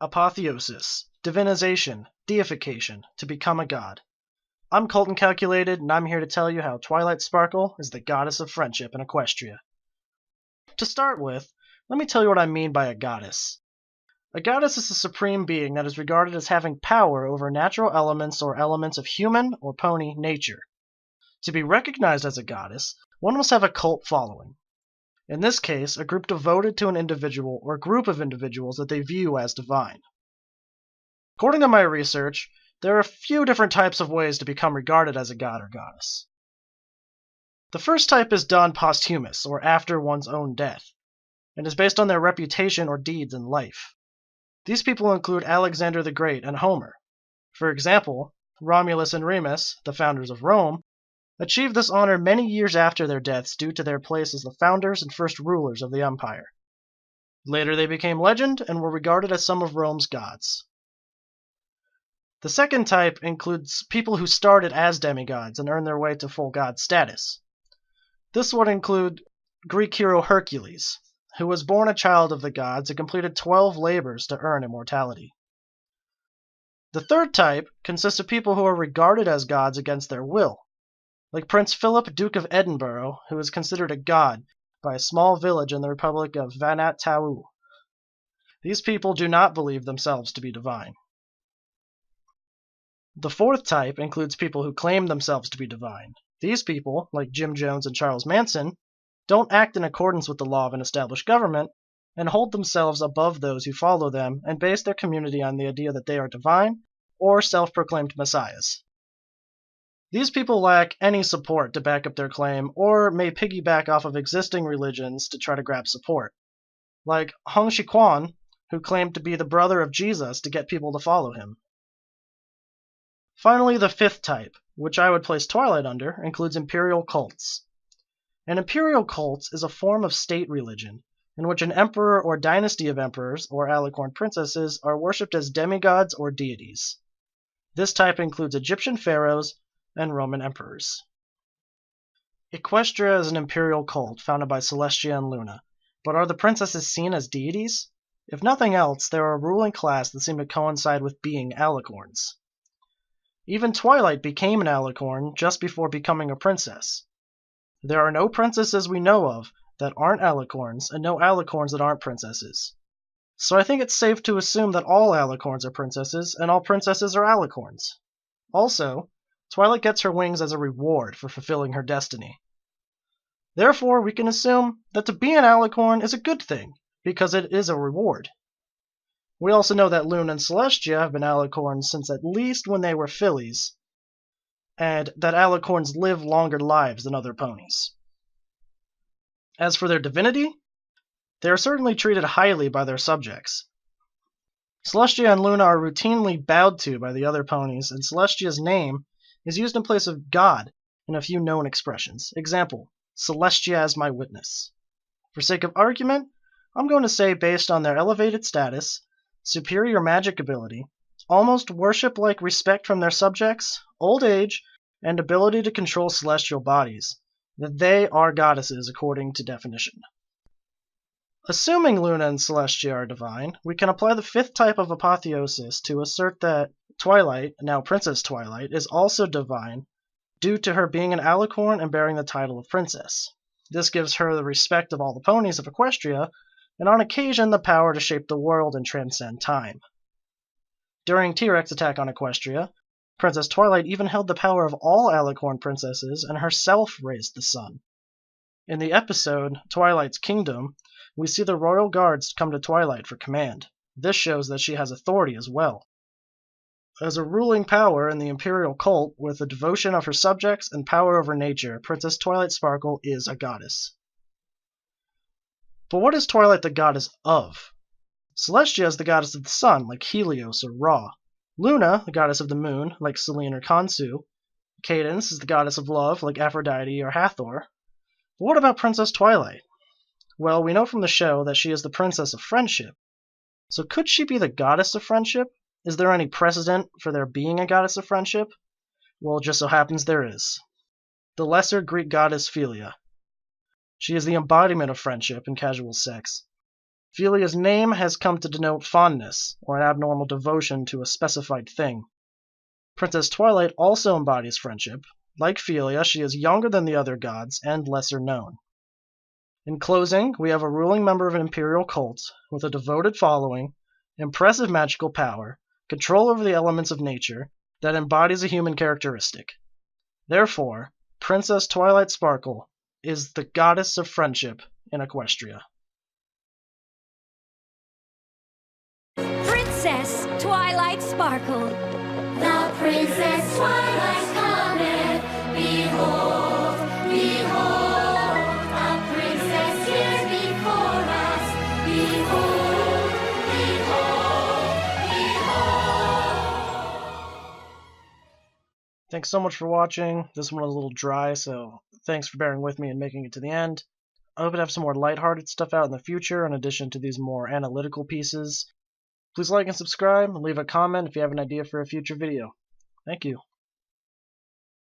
Apotheosis, divinization, deification, to become a god. I'm Colt Calculated, and I'm here to tell you how Twilight Sparkle is the goddess of friendship in Equestria. To start with, let me tell you what I mean by a goddess. A goddess is a supreme being that is regarded as having power over natural elements or elements of human or pony nature. To be recognized as a goddess, one must have a cult following. In this case, a group devoted to an individual or group of individuals that they view as divine. According to my research, there are a few different types of ways to become regarded as a god or goddess. The first type is done posthumous, or after one's own death, and is based on their reputation or deeds in life. These people include Alexander the Great and Homer. For example, Romulus and Remus, the founders of Rome, achieved this honor many years after their deaths due to their place as the founders and first rulers of the empire. Later they became legend and were regarded as some of Rome's gods. The second type includes people who started as demigods and earned their way to full god status. This would include Greek hero Hercules, who was born a child of the gods and completed 12 labors to earn immortality. The third type consists of people who are regarded as gods against their will, like Prince Philip, Duke of Edinburgh, who is considered a god by a small village in the Republic of Vanat Tau. These people do not believe themselves to be divine. The fourth type includes people who claim themselves to be divine. These people, like Jim Jones and Charles Manson, don't act in accordance with the law of an established government and hold themselves above those who follow them and base their community on the idea that they are divine or self-proclaimed messiahs. These people lack any support to back up their claim or may piggyback off of existing religions to try to grab support, like Hong Shiquan, who claimed to be the brother of Jesus to get people to follow him. Finally, the fifth type, which I would place Twilight under, includes imperial cults. An imperial cult is a form of state religion in which an emperor or dynasty of emperors or alicorn princesses are worshipped as demigods or deities. This type includes Egyptian pharaohs and Roman emperors. Equestria is an imperial cult founded by Celestia and Luna, but are the princesses seen as deities? If nothing else, they are a ruling class that seem to coincide with being alicorns. Even Twilight became an alicorn just before becoming a princess. There are no princesses we know of that aren't alicorns, and no alicorns that aren't princesses. So I think it's safe to assume that all alicorns are princesses, and all princesses are alicorns. Also, Twilight gets her wings as a reward for fulfilling her destiny. Therefore, we can assume that to be an alicorn is a good thing, because it is a reward. We also know that Luna and Celestia have been alicorns since at least when they were fillies, and that alicorns live longer lives than other ponies. As for their divinity, they are certainly treated highly by their subjects. Celestia and Luna are routinely bowed to by the other ponies, and Celestia's name is used in place of God in a few known expressions. Example, Celestia as my witness. For sake of argument, I'm going to say based on their elevated status, superior magic ability, almost worship-like respect from their subjects, old age, and ability to control celestial bodies, that they are goddesses according to definition. Assuming Luna and Celestia are divine, we can apply the fifth type of apotheosis to assert that Twilight, now Princess Twilight, is also divine due to her being an alicorn and bearing the title of princess. This gives her the respect of all the ponies of Equestria, and on occasion the power to shape the world and transcend time. During T-Rex attack on Equestria, Princess Twilight even held the power of all alicorn princesses and herself raised the sun. In the episode Twilight's Kingdom, we see the royal guards come to Twilight for command. This shows that she has authority as well. As a ruling power in the imperial cult with the devotion of her subjects and power over nature, Princess Twilight Sparkle is a goddess. But what is Twilight the goddess of? Celestia is the goddess of the sun, like Helios or Ra. Luna, the goddess of the moon, like Selene or Khonsu. Cadence is the goddess of love, like Aphrodite or Hathor. But what about Princess Twilight? Well, we know from the show that she is the princess of friendship. So could she be the goddess of friendship? Is there any precedent for there being a goddess of friendship? Well, it just so happens there is. The lesser Greek goddess Philia. She is the embodiment of friendship and casual sex. Philia's name has come to denote fondness, or an abnormal devotion to a specified thing. Princess Twilight also embodies friendship. Like Philia, she is younger than the other gods and lesser known. In closing, we have a ruling member of an imperial cult with a devoted following, impressive magical power, control over the elements of nature that embodies a human characteristic. Therefore, Princess Twilight Sparkle is the goddess of friendship in Equestria. Princess Twilight Sparkle. The Princess Twilight cometh, behold, behold, a princess here before us, behold, behold, behold. Thanks so much for watching. This one was a little dry, so thanks for bearing with me and making it to the end. I hope to have some more lighthearted stuff out in the future in addition to these more analytical pieces. Please like and subscribe, and leave a comment if you have an idea for a future video. Thank you.